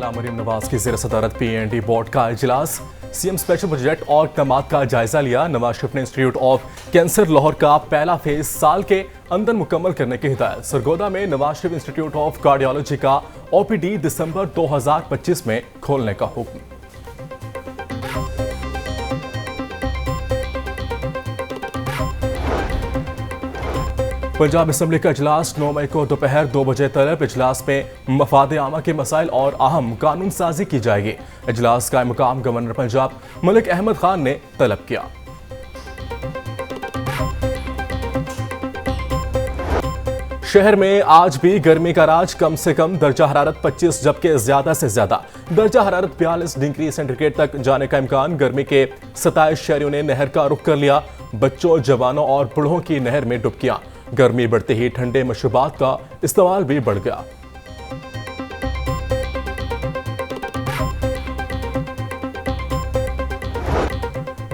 आला मरीम नवाज की ज़ेर सदारत PND बोर्ड का इजलास। CM स्पेशल प्रोजेक्ट और इक़दामात का जायजा लिया। नवाज शरीफ ने इंस्टीट्यूट ऑफ कैंसर लाहौर का पहला फेज साल के अंदर मुकम्मल करने की हिदायत। सरगोदा में Nawaz Sharif institute of cardiology का OPD दिसंबर 2025 में खोलने का हुक्म। पंजाब असम्बली का इजलास 9 मई को दोपहर 2 बजे तलब। इजलास में मफाद आमा के मसाइल और अहम कानून साजी की जाएगी। इजलास का मुकाम गवर्नर पंजाब मलिक अहमद खान ने तलब किया। शहर में आज भी गर्मी का राज। कम से कम दर्जा हरारत 25 जबकि ज्यादा से ज्यादा दर्जा हरारत 42 डिग्री सेंटीग्रेड तक जाने का इम्कान। गर्मी के 27 शहरियों ने नहर का रुख कर लिया। बच्चों, जवानों और बूढ़ों की नहर में डुबकियां। गर्मी बढ़ते ही ठंडे मशरूबात का इस्तेमाल भी बढ़ गया।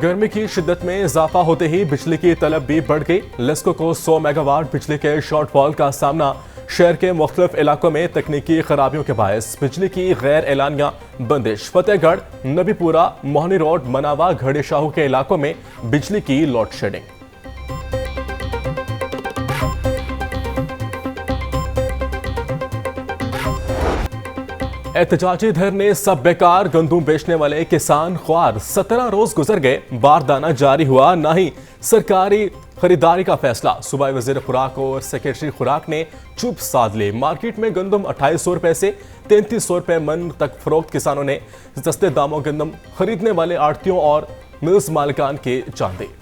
गर्मी की शिद्दत में इजाफा होते ही बिजली की तलब भी बढ़ गई। लेस्को को 100 मेगावाट बिजली के शॉर्टफॉल का सामना। शहर के मुख्तलिफ इलाकों में तकनीकी खराबियों के बायस बिजली की गैर एलानिया बंदिश। फतेहगढ़, नबीपुरा, मोहनी रोड, मनावा, घड़े शाहू के इलाकों में बिजली की लोड शेडिंग। एहतजाजी धरने सब बेकार। गंदुम बेचने वाले किसान ख्वार। 17 रोज गुजर गए, बारदाना जारी हुआ ना ही सरकारी खरीदारी का फैसला। सूबाई वजीर खुराक और सेक्रेटरी खुराक ने चुप साध ली। मार्केट में गंदम 2800 रुपए से 3300 रुपए मन तक फरोख्त। किसानों ने सस्ते दामों गंदम खरीदने वाले आड़तियों और मिल्स मालिकान के चांदे।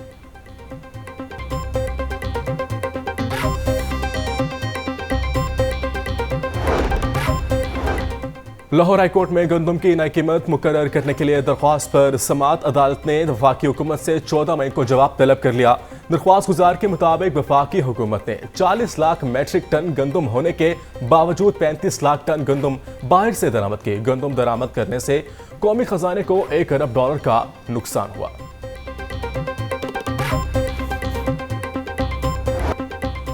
लाहौर हाईकोर्ट में गंदम की नई कीमत मुकर्रर करने के लिए दरख्वास्त पर समाअत अदालत ने वफाकी हुकूमत से 14 मई को जवाब तलब कर लिया। दरख्वास्त गुजार के मुताबिक वफाकी हुकूमत ने 40 लाख मैट्रिक टन गंदम होने के बावजूद 35 लाख टन गंदम बाहर से दरामद की। गंदम दरामद करने से कौमी खजाने को $1 अरब का नुकसान हुआ।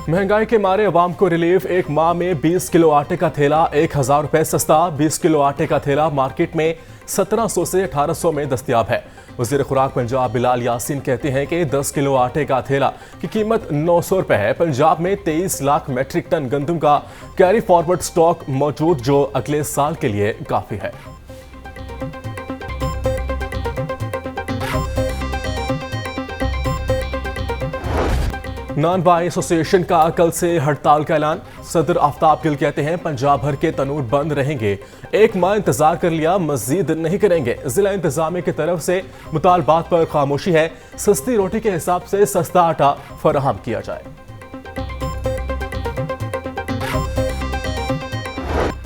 महंगाई के मारे अवाम को रिलीफ। एक माह में 20 किलो आटे का थैला 1000 रुपए सस्ता। 20 किलो आटे का थैला मार्केट में 1700 से 1800 में दस्तयाब है। वज़ीर खुराक पंजाब बिलाल यासीन कहते हैं कि 10 किलो आटे का थैला की कीमत 900 रुपए है। पंजाब में 23 लाख मैट्रिक टन गंदम का कैरी फॉरवर्ड स्टॉक मौजूद, जो अगले साल के लिए काफी है। नॉन बाई एसोसिएशन का कल से हड़ताल का ऐलान। सदर आफ्ताब गिल कहते हैं पंजाब भर के तनूर बंद रहेंगे। एक माह इंतजार कर लिया, मजीद नहीं करेंगे। जिला इंतजामिया की तरफ से मुतालबात पर खामोशी है। सस्ती रोटी के हिसाब से सस्ता आटा फराहम किया जाए।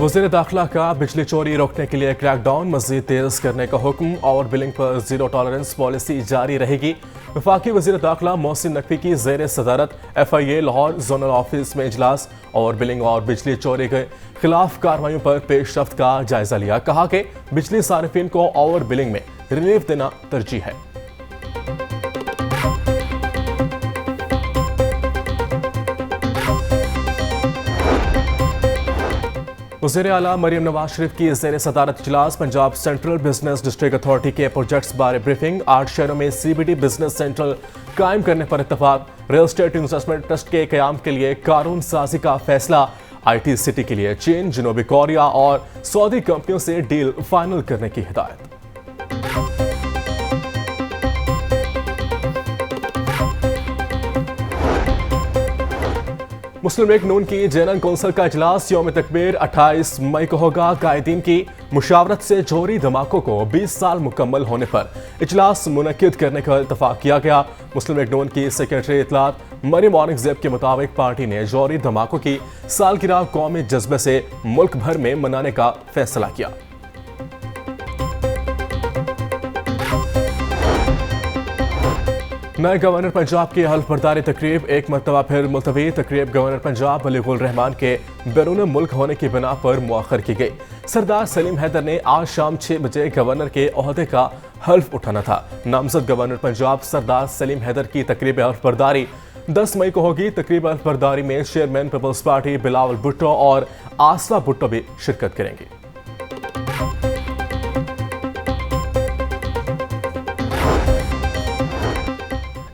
वज़ीर दाखिला का बिजली चोरी रोकने के लिए क्रैकडाउन मजीद तेज करने का हुक्म और बिलिंग पर जीरो टॉलरेंस पॉलिसी जारी रहेगी। वफाकी वज़ीर दाखिला मोहसिन नकवी की ज़ेर सदारत FIA लाहौर जोनल ऑफिस में इजलास और बिलिंग और बिजली चोरी के खिलाफ कार्रवाइयों पर पेशरफ्त का जायजा लिया। कहा कि बिजली सारिफिन को ओवर बिलिंग में रिलीफ देना तरजीह है। वज़ीर आला मरीम नवाज शरीफ की ज़ेर सदारत इजलास। Punjab central business district authority के प्रोजेक्ट्स बारे ब्रीफिंग। 8 शहरों में CBD बिजनेस सेंटर कायम करने पर इत्तफाक। रियल एस्टेट इन्वेस्टमेंट ट्रस्ट के क़याम के लिए कानून साजी का फैसला। IT सिटी के लिए चीन, जनूबी कोरिया और सऊदी कंपनियों से डील फाइनल करने की हिदायत। मुस्लिम लीग नून की जनरल कौंसिल का इजलास यौम तकबीर 28 मई को होगा। कायदीन की मुशावरत से जौहरी धमाकों को 20 साल मुकम्मल होने पर इजलास मुनक्किद करने का इत्तफाक किया गया। मुस्लिम लीग नून की सेक्रेटरी इतलात मरियम औरंगजेब के मुताबिक पार्टी ने जौहरी धमाकों की सालगिरह कौमी जज्बे से मुल्क भर में मनाने का फैसला किया। नए गवर्नर पंजाब की हल्फ बर्दारी तकरीब एक मरतबा फिर मुलतवी। तकरीब गवर्नर पंजाब बलीगुल रहमान के बैरून मुल्क होने की बिना पर मुअख्खर की गई। सरदार सलीम हैदर ने आज शाम 6 बजे गवर्नर के ओहदे का हल्फ उठाना था। नामजद गवर्नर पंजाब सरदार सलीम हैदर की तकरीब हल्फ बर्दारी 10 मई को होगी। तकरीब हल्फ बर्दारी में chairman peoples party Bilawal Bhutto और आसफा भुट्टो भी शिरकत करेंगे।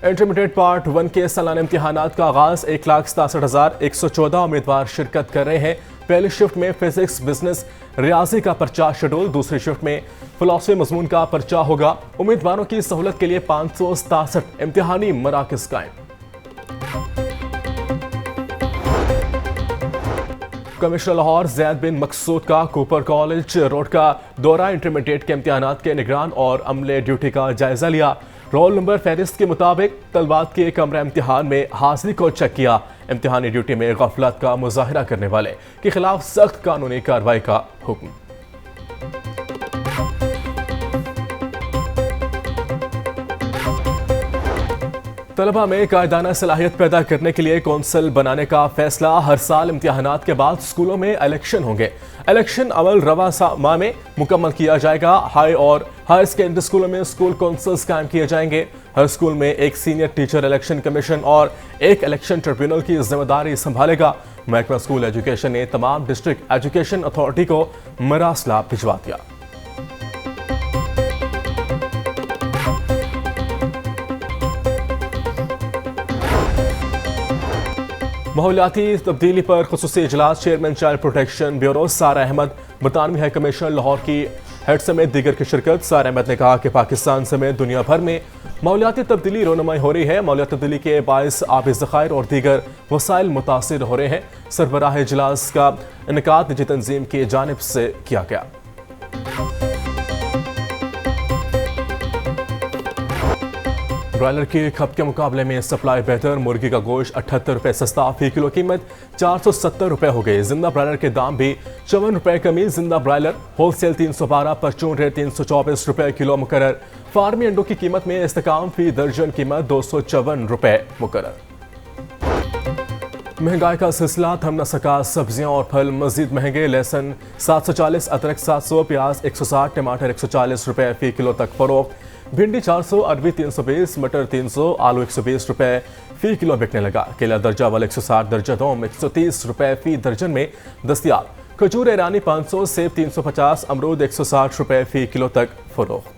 इंटरमीडिएट पार्ट 1 के सालाना इम्तिहानात का आगाज 1,67,114 उम्मीदवार शिरकत कर रहे हैं। पहली शिफ्ट में फिजिक्स, बिजनेस, रियाजी का पर्चा शेड्यूल, दूसरी शिफ्ट में फिलॉसफी मजमून का पर्चा होगा। उम्मीदवारों की सहूलत के लिए 567 इम्तिहानी मराकज कायम। कमिश्नर लाहौर ज़ैद बिन मकसूद का कूपर कॉलेज रोड का दौरा, इंटरमीडिएट के इम्तिहानात के निगरान और अमले ड्यूटी का जायजा लिया। रोल नंबर फहरिस्त के मुताबिक तलबात के कमरा इम्तिहान में हाजिरी को चेक किया। इम्तिहानी ड्यूटी में गफलत का मुजाहिरा करने वाले के खिलाफ सख्त कानूनी कार्रवाई का हुक्म। तलबा में कायदाना सलाहियत पैदा करने के लिए कौंसिल बनाने का फैसला। हर साल इम्तिहानात के बाद स्कूलों में इलेक्शन होंगे। इलेक्शन अमल रवा माह में मुकम्मल किया जाएगा। हाई और हायर सेकेंडरी स्कूलों में स्कूल कौंसिल्स कायम किए जाएंगे। हर स्कूल में एक सीनियर टीचर इलेक्शन कमीशन और एक इलेक्शन ट्रिब्यूनल की जिम्मेदारी संभालेगा। महकमा स्कूल एजुकेशन ने तमाम डिस्ट्रिक्ट एजुकेशन अथॉरिटी को मरासला भिजवा दिया। माहौलियाती तब्दीली पर खुसूसी इजलास, चेयरमैन चाइल्ड प्रोटेक्शन ब्यूरो सारा अहमद, बरतानवी हाई कमिश्नर लाहौर की हेड समेत दीगर की शिरकत। सारा अहमद ने कहा कि पाकिस्तान समेत दुनिया भर में माहौलियाती तब्दीली रोनुमाई हो रही है। माहौलियाती तब्दीली के बायस आबी ज़खायर और दीगर वसाइल मुतासिर हो रहे हैं। सरबराह इजलास का इनेकाद निजी तंजीम की जानिब से किया गया। ब्रॉयलर की खप के मुकाबले में सप्लाई बेहतर, मुर्गी का गोश्त 78 रुपए सस्ता, फी किलो कीमत 470 रुपए हो गई। जिंदा ब्रॉयलर के दाम भी 54 रुपए कमी। जिंदा ब्रॉयलर होलसेल 312, परचून रेट 324 रुपए किलो मुकर्रर। फार्मी अंडों की कीमत में इस्तेकाम, फी दर्जन कीमत 254 रुपए मुकर्रर। महंगाई का सिलसिला थम न सका, सब्जियां और फल मजीद महंगे। लहसुन 740, अदरक 700, प्याज 160, टमाटर 140 रुपए फी किलो तक फरोख्त। भिंडी 400, अरबी 320, मटर 300, आलू 120 रुपए फी किलो बिकने लगा। केला दर्जा वाला 160, दर्जा दोम 130 रुपए फी दर्जन में दस्तियाब। खजूर ईरानी 500, सेब 350, अमरूद 160 रुपए फी किलो तक फरोख्त।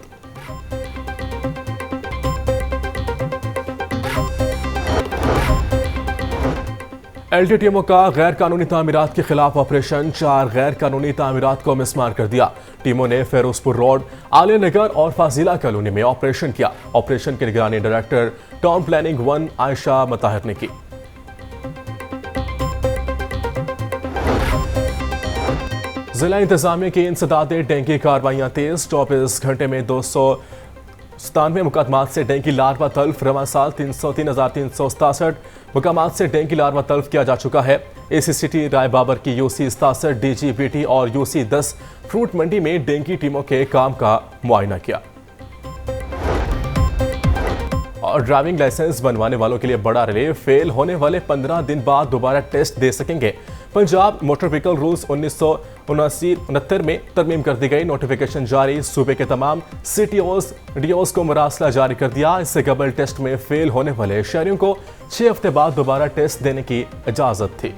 एलटीटीएमओ का गैर कानूनी तामीरात के खिलाफ ऑपरेशन। 4 गैर कानूनी तामीरात को मिसमार कर दिया। टीमों ने फेरोजपुर रोड, आलिया नगर और फाजिला कॉलोनी में ऑपरेशन किया। ऑपरेशन की निगरानी डायरेक्टर टाउन प्लानिंग 1 आयशा मताहिर ने की। जिला इंतजामिया की इंसदादे डेंगू कार्रवाइयां तेज। 24 घंटे में 297 मुकदमात से डेंगू लार्वा तल्फ। रवां साल 303,367 मुकामात से डेंगू लार्वा तल्फ किया जा चुका है। एसीसीटी राय बाबर की यूसी 67, डीजीबीटी और यूसी 10 फ्रूट मंडी में डेंगू टीमों के काम का मुआयना किया। और ड्राइविंग लाइसेंस बनवाने वालों के लिए बड़ा रिलीफ, फेल होने वाले 15 दिन बाद दोबारा टेस्ट दे सकेंगे। पंजाब मोटर व्हीकल रूल्स 1979 में तरमीम कर दी गई। नोटिफिकेशन जारी, सूबे के तमाम सीटीओज डीओज को मरासला जारी कर दिया। इससे कबल टेस्ट में फेल होने वाले शहरियों को 6 हफ्ते बाद दोबारा टेस्ट देने की इजाजत थी।